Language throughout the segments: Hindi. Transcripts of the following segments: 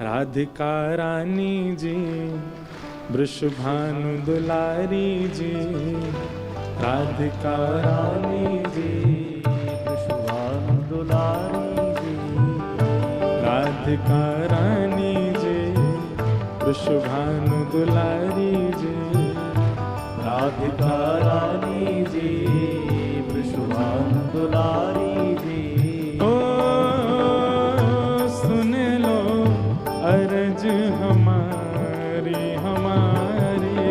राधिका रानी जी, वृषभानु दुलारी जी, राधिका रानी जी, वृषभानु दुलारी जी, राधिका रानी जी, वृषभानु दुलारी जी, राधिका रानी जी, वृषभानु दुलारी जी। ओ सुन लो अर्ज हमारी हमारी,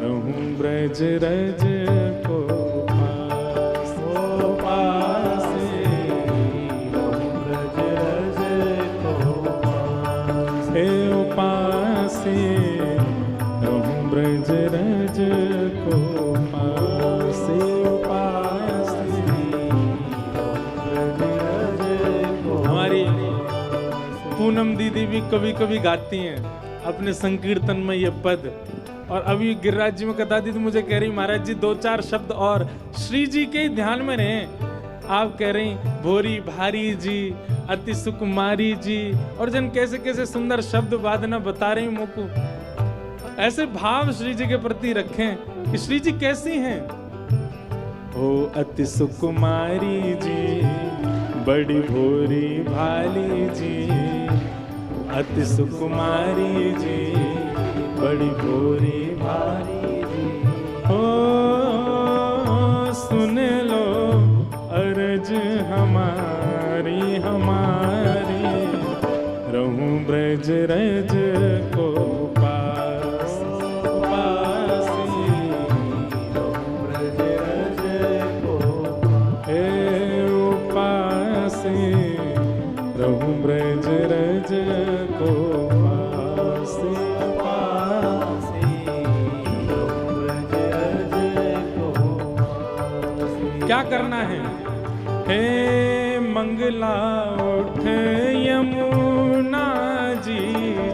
रहूं ब्रज रज को पास, ओ पासे, रहूं ब्रज रज को पास, हे उपासी, रहूं ब्रज रज को पास, उपासी, ब्रज रज को। हमारी पूनम दीदी भी कभी कभी गाती हैं अपने संकीर्तन में ये पद। और अभी गिरिराज जी में कथा दी तो मुझे कह रही महाराज जी 2-4 शब्द और श्री जी के ध्यान में रहें। आप कह रही भोरी भारी जी, अति सुकुमारी जी, और जन कैसे कैसे सुंदर शब्द वादना बता रही मोकू। ऐसे भाव श्री जी के प्रति रखें कि श्री जी कैसी हैं। ओ अति सुकुमारी जी, बड़ी भोरी भाली जी, अति सुकुमारी जी, बड़ी भोरी भाली जी। ओ सुन लो अर्ज हमारी हमारी, रहूं ब्रज रज को पास, पासी, रहूं ब्रज रज को पास, हे उपासी, रहूं ब्रज रज को पास, पासे, रहूं ब्रज रज को पास। क्या करना है? हे मंगला उठ यमुना जी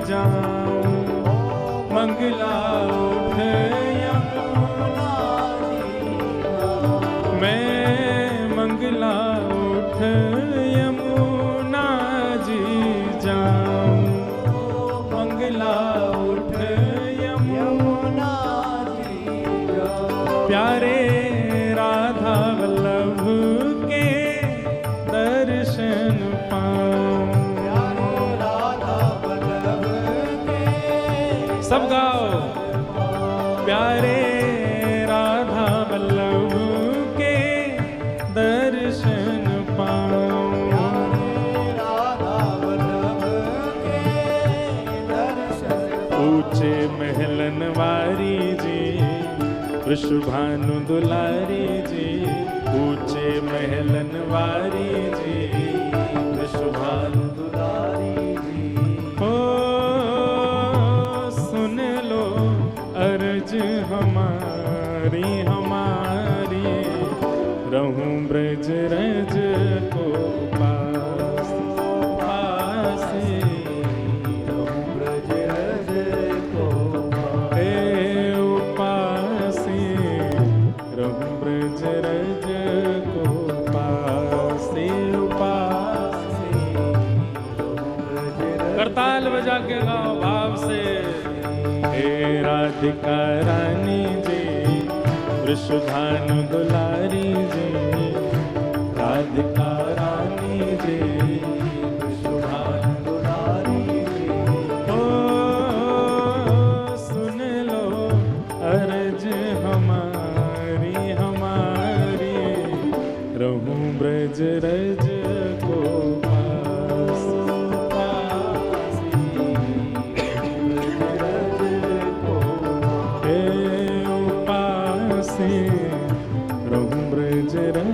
जाऊं, मंगला उठ यमुना जी जाऊं, मैं मंगला उठ यमुना जी जाऊं, मंगला उठ यमुना जी जाऊं। प्यारे राधा वल्लभ के दर्शन पाऊं। प्यारे राधा वल्लभ के सब गाओ। प्यारे राधा वल्लभ के दर्शन पाऊं। प्यारे राधा वल्लभ के दर्शन। ऊंचे महलन वारी जी, वृषभानु दुलारी जी, ऊंचे महलन वारी जी, वृषभानु दुलारी जी। ओ सुन लो अर्ज हमारी हमारी, रहूं ब्रज रज को पास, पासी, रहूं ब्रज रज को पास, हे उपासी, रहूं ब्रज रज को पासी, उपासी। रहूं ब्रज रज। करताल बजा के गाओ भाव से। हे राधिका रानी जी, वृषभानु दुलारी जी, राधिका रानी जी, वृषभानु दुलारी जी। ओ सुन लो अर्ज हमारी हमारी, रहूं ब्रज रज को पास, हे उपासी, रहूं ब्रज रज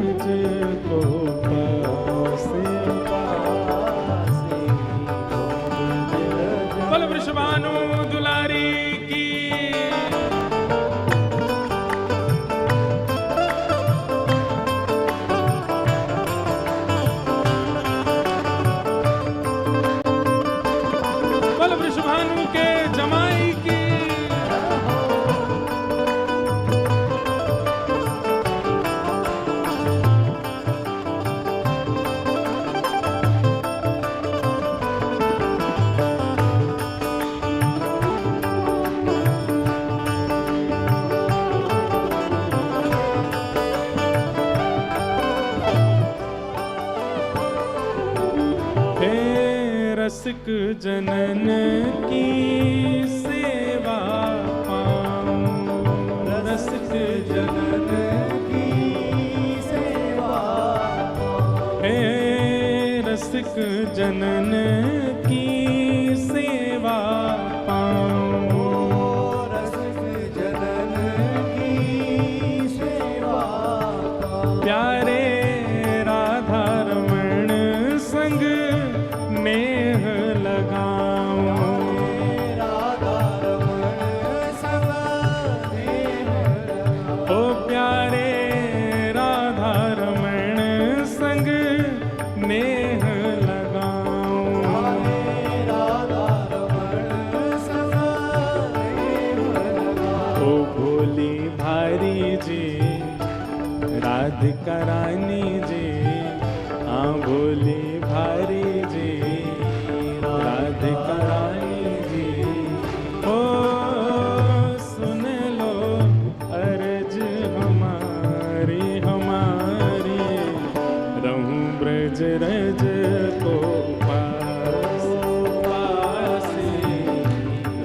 रसिक जनन की सेवा पाऊं, रसिक जनन की सेवा हे रसिक जनन की सेवा पाऊं, रसिक जनन की सेवा प्यारे राधा रमण संग नेह लगाऊं, राधा रमण संग नेह ओ प्यारे राधा रमण संग नेह लगाऊं, राधा रमण संग नेह ओ भोली भारी जी राधिका रानी जी, हाँ भोली भारी जी राधिका रानी जी, ओ सुन लो अर्ज हमारी हमारी, रहूं ब्रज रज को पास पासी,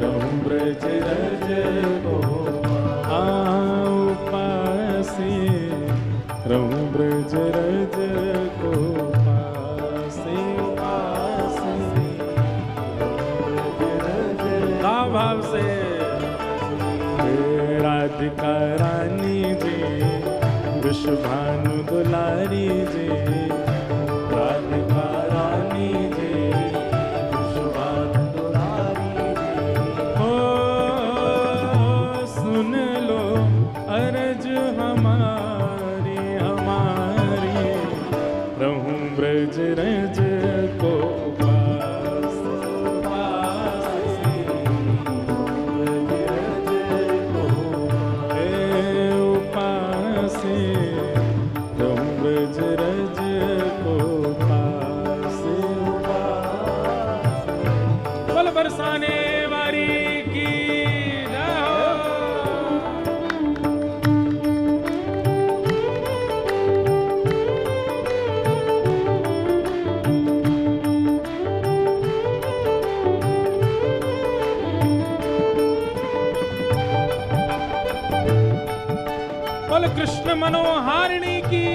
रहूं ब्रज रज को पासी, रहूं ब्रज रज को पासी पासी, भाव से राधिका रानी जी, विश्वभानु दुलारी जी, राधिका रानी जी, विश्वभानु दुलारी जी, ओ सुन लो अर्ज हमारी हमारी, रहूं ब्रज रज को पास पासी, उपासी, रहूं ब्रज रज को पास बल बरसाने वारी की जय हो। बोल कृष्ण मनोहारिणी की,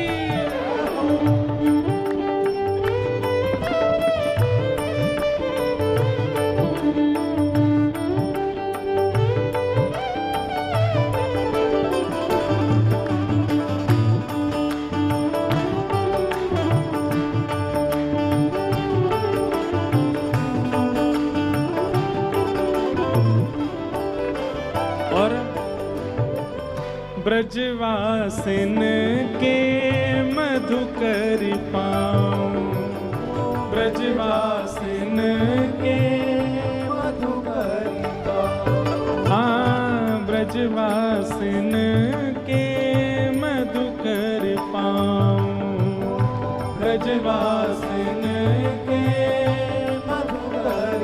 और ब्रजवासिन के मधुकर पाऊं, ब्रजवासिन के मधुकर हाँ ब्रजवासिन के मधुकर पाऊं, ब्रजवासिन के मधुकर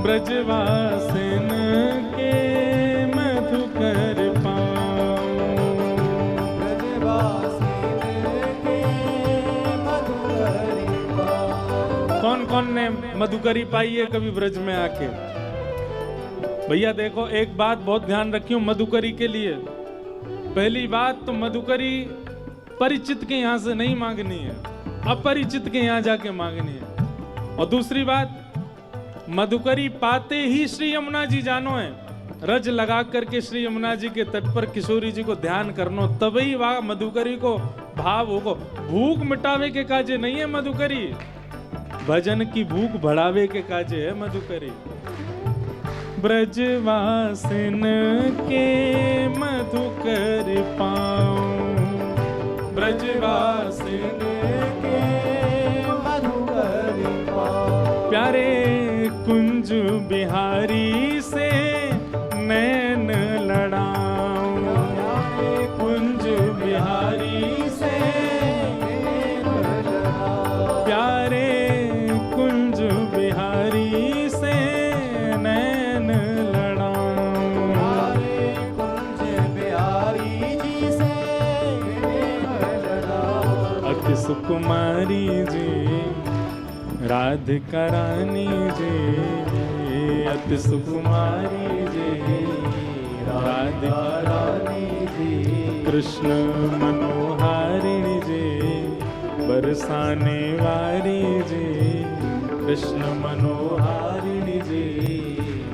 ब्रजवासिन के मधुकर पाऊं, कौन कौन ने मधुकरी पाई है कभी ब्रज में आके? भैया देखो एक बात बहुत ध्यान रखियो मधुकरी के लिए। पहली बात तो मधुकरी परिचित के यहाँ से नहीं मांगनी है, अपरिचित के यहाँ जाके मांगनी है। और दूसरी बात मधुकरी पाते ही श्री यमुना जी जानो है, रज लगा करके श्री यमुना जी के तट पर किशोरी जी को ध्यान करनो, तभी वह मधुकरी को भाव होगो। भूख मिटावे के काजे नहीं है मधुकरी, भजन की भूख बढ़ावे के काजे है मधुकरी। ब्रजवासिन के मधुकर पाऊं, ब्रजवासिन के मधुकर पाऊं, प्यारे कुंज बिहारी से नैन लड़ाऊं, कुंज बिहारी से प्यारे कुंज बिहारी से नैन लड़ाऊं, कुंज बिहारी जी से अति सुकुमारी जी राधिका रानी जय, अति सुकुमारी जय, राधिका रानी जय, कृष्ण मनोहारिणी जय, बरसाने वारी जय, कृष्ण मनोहारिणी जय,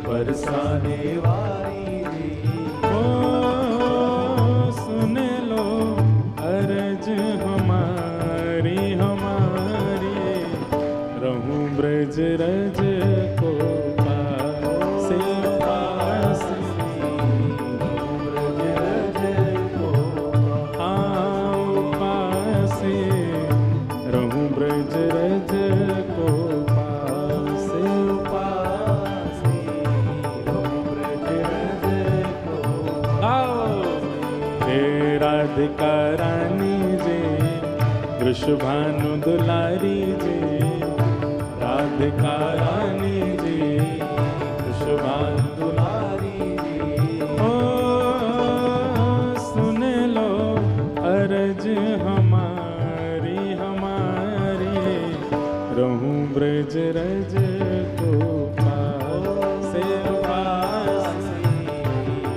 बरसाने वारी जय। ओ सुन लो अर्ज हमारी हमारी, रहूं ब्रज रज को पास पास, ब्रज रज को आओ पास, रहूं ब्रज रज को पास पास, ब्रज रज को आओ। हे राधिका रानी जय, वृषभानु दुलारी जय, राधिका रानी जय, वृषभानु दुलारी जय। ओ सुन लो अर्ज हमारी हमारी, रहूं ब्रज रज को पास पास,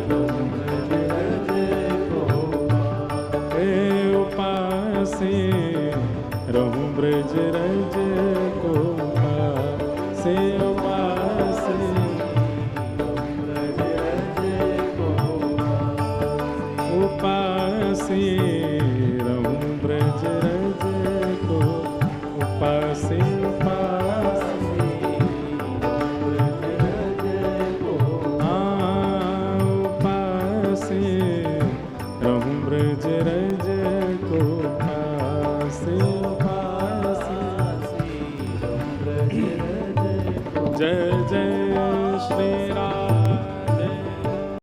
ब्रज रज को हे उपास, रहूं ब्रज रज को पास उपास, ब्रज रज को उपास, रहूं ब्रज रज को उपास उपास, ब्रज रज को हाँ उपास, रहूं ब्रज रज को पास उपास। ब्रज रज को जय जय